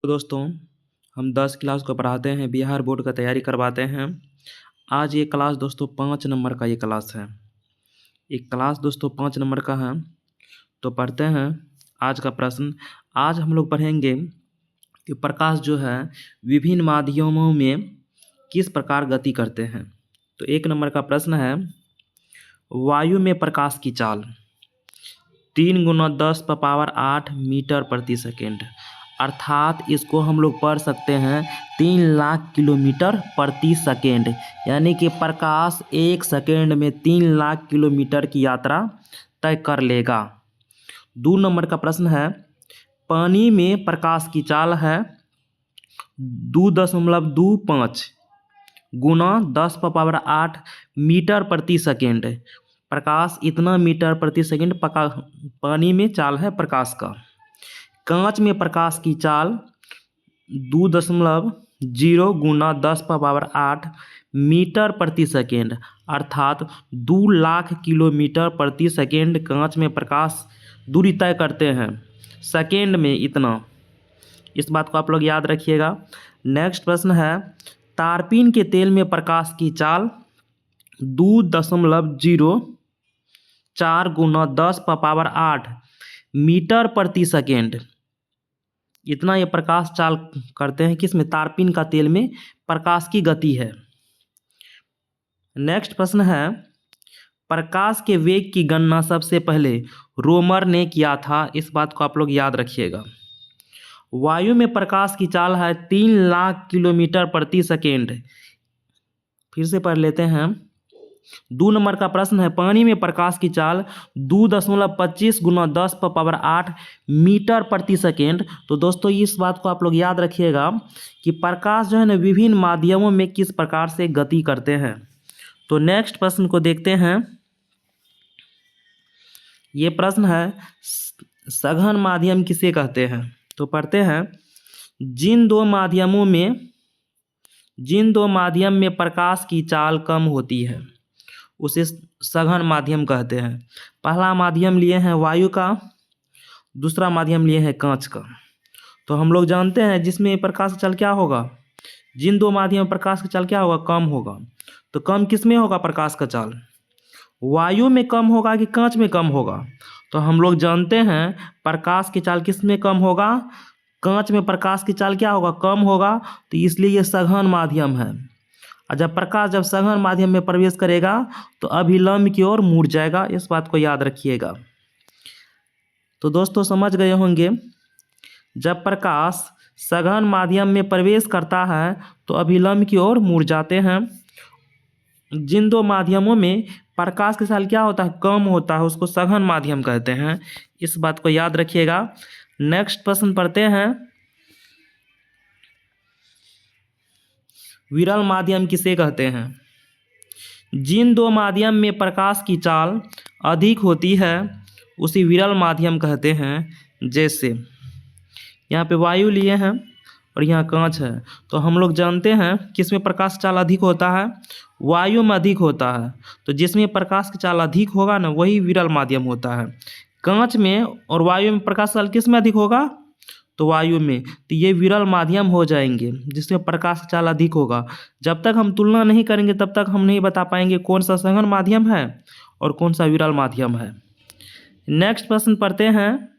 तो दोस्तों, हम 10 क्लास को पढ़ाते हैं, बिहार बोर्ड का तैयारी करवाते हैं। आज ये क्लास दोस्तों 5 नंबर का ये क्लास है। एक क्लास दोस्तों 5 नंबर का है। तो पढ़ते हैं आज का प्रश्न। आज हम लोग पढ़ेंगे कि प्रकाश जो है विभिन्न माध्यमों में किस प्रकार गति करते हैं। तो 1 नंबर का प्रश्न है, वायु में प्रकाश की चाल 3 × 10⁸ मीटर प्रति सेकेंड, अर्थात इसको हम लोग पढ़ सकते हैं 3 लाख किलोमीटर प्रति सेकेंड। यानी कि प्रकाश 1 सेकेंड में 3 लाख किलोमीटर की यात्रा तय कर लेगा। 2 नंबर का प्रश्न है, पानी में प्रकाश की चाल है 2.25 × 10⁸ मीटर प्रति सेकेंड। प्रकाश इतना मीटर प्रति सेकेंड पानी में चाल है प्रकाश का। कांच में प्रकाश की चाल 2.0 × 10⁸ मीटर प्रति सेकेंड, अर्थात 2 लाख किलोमीटर प्रति सेकेंड कांच में प्रकाश दूरी तय करते हैं। सेकेंड में इतना, इस बात को आप लोग याद रखिएगा। नेक्स्ट प्रश्न है, तारपीन के तेल में प्रकाश की चाल 2.04 × 10⁸ मीटर प्रति सेकेंड। इतना ये प्रकाश चाल करते हैं किसमें, तारपीन का तेल में प्रकाश की गति है। नेक्स्ट प्रश्न है, प्रकाश के वेग की गणना सबसे पहले रोमर ने किया था। इस बात को आप लोग याद रखिएगा। वायु में प्रकाश की चाल है 3 लाख किलोमीटर प्रति सेकेंड। फिर से पढ़ लेते हैं। 2 नंबर का प्रश्न है, पानी में प्रकाश की चाल 2.25 × 10⁸ मीटर प्रति सेकेंड। तो दोस्तों इस बात को आप लोग याद रखिएगा कि प्रकाश जो है ना विभिन्न माध्यमों में किस प्रकार से गति करते हैं। तो नेक्स्ट प्रश्न को देखते हैं। ये प्रश्न है, सघन माध्यम किसे कहते हैं। तो पढ़ते हैं, जिन दो माध्यम में प्रकाश की चाल कम होती है उसे सघन माध्यम कहते हैं। पहला माध्यम लिए हैं वायु का, दूसरा माध्यम लिए हैं कांच का। तो हम लोग जानते हैं जिसमें प्रकाश की चाल क्या होगा, जिन दो माध्यम में प्रकाश की चाल क्या होगा, कम होगा। तो कम किस में होगा प्रकाश का चाल, वायु में कम होगा कि कांच में कम होगा। तो हम लोग जानते हैं प्रकाश की चाल किस में कम होगा, कांच में प्रकाश की चाल क्या होगा, कम होगा। तो इसलिए ये सघन माध्यम है। और जब प्रकाश सघन माध्यम में प्रवेश करेगा तो अभिलंब की ओर मुड़ जाएगा। इस बात को याद रखिएगा। तो दोस्तों समझ गए होंगे, जब प्रकाश सघन माध्यम में प्रवेश करता है तो अभिलंब की ओर मुड़ जाते हैं। जिन दो माध्यमों में प्रकाश की चाल क्या होता है, कम होता है, उसको सघन माध्यम कहते हैं। इस बात को याद रखिएगा। नेक्स्ट प्रश्न पढ़ते हैं, विरल माध्यम किसे कहते हैं। जिन दो माध्यम में प्रकाश की चाल अधिक होती है उसे विरल माध्यम कहते हैं। जैसे यहाँ पे वायु लिए हैं और यहाँ कांच है। तो हम लोग जानते हैं किसमें प्रकाश चाल अधिक होता है, वायु में अधिक होता है। तो जिसमें प्रकाश की चाल अधिक होगा ना वही विरल माध्यम होता है। कांच में और वायु में प्रकाश चाल किस में अधिक होगा, तो वायु में। तो ये विरल माध्यम हो जाएंगे जिसमें प्रकाश की चाल अधिक होगा। जब तक हम तुलना नहीं करेंगे तब तक हम नहीं बता पाएंगे कौन सा सघन माध्यम है और कौन सा विरल माध्यम है। नेक्स्ट प्रश्न पढ़ते हैं,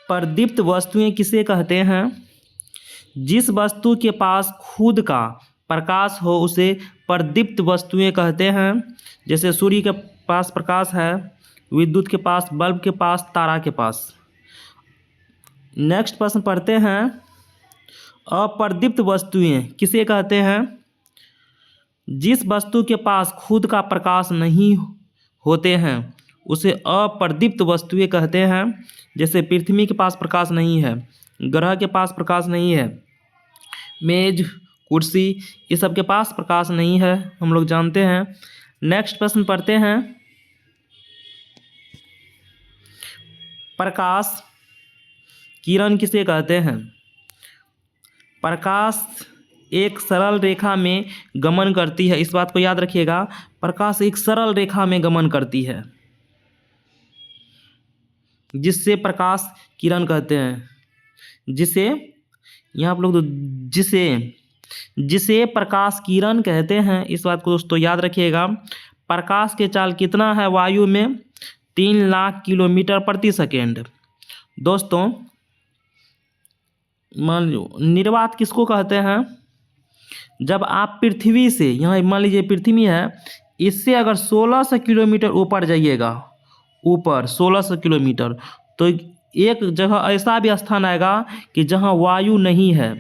प्रदीप्त वस्तुएं किसे कहते हैं। जिस वस्तु के पास खुद का प्रकाश हो उसे प्रदीप्त वस्तुएं कहते हैं। जैसे सूर्य के पास प्रकाश है, विद्युत के पास, बल्ब के पास, तारा के पास। नेक्स्ट प्रश्न पढ़ते हैं, अप्रदीप्त वस्तुएं किसे कहते हैं। जिस वस्तु के पास खुद का प्रकाश नहीं होते हैं उसे अप्रदीप्त वस्तुएं कहते हैं। जैसे पृथ्वी के पास प्रकाश नहीं है, ग्रह के पास प्रकाश नहीं है, मेज, कुर्सी, ये सब के पास प्रकाश नहीं है, हम लोग जानते हैं। नेक्स्ट प्रश्न पढ़ते हैं, प्रकाश किरण किसे कहते हैं। प्रकाश एक सरल रेखा में गमन करती है। इस बात को याद रखिएगा, प्रकाश एक सरल रेखा में गमन करती है। जिससे प्रकाश किरण कहते हैं, जिसे यहाँ आप लोग तो जिसे प्रकाश किरण कहते हैं। इस बात को दोस्तों याद रखिएगा। प्रकाश के चाल कितना है वायु में? 3 लाख किलोमीटर प्रति सेकेंड। दोस्तों मान लो निर्वात किसको कहते हैं? जब आप पृथ्वी से, यहाँ मान लीजिए पृथ्वी है, इससे अगर 1600 किलोमीटर ऊपर जाइएगा, ऊपर 1600 किलोमीटर, तो एक जगह ऐसा भी स्थान आएगा कि जहाँ वायु नहीं है।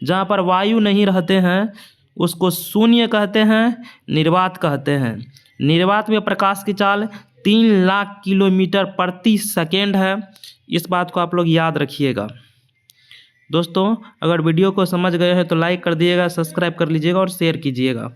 जहाँ पर वायु नहीं रहते हैं उसको शून्य कहते हैं, निर्वात कहते हैं। निर्वात में प्रकाश की चाल 3 लाख किलोमीटर प्रति सेकेंड है। इस बात को आप लोग याद रखिएगा। दोस्तों अगर वीडियो को समझ गए हैं तो लाइक कर दिएगा, सब्सक्राइब कर लीजिएगा और शेयर कीजिएगा।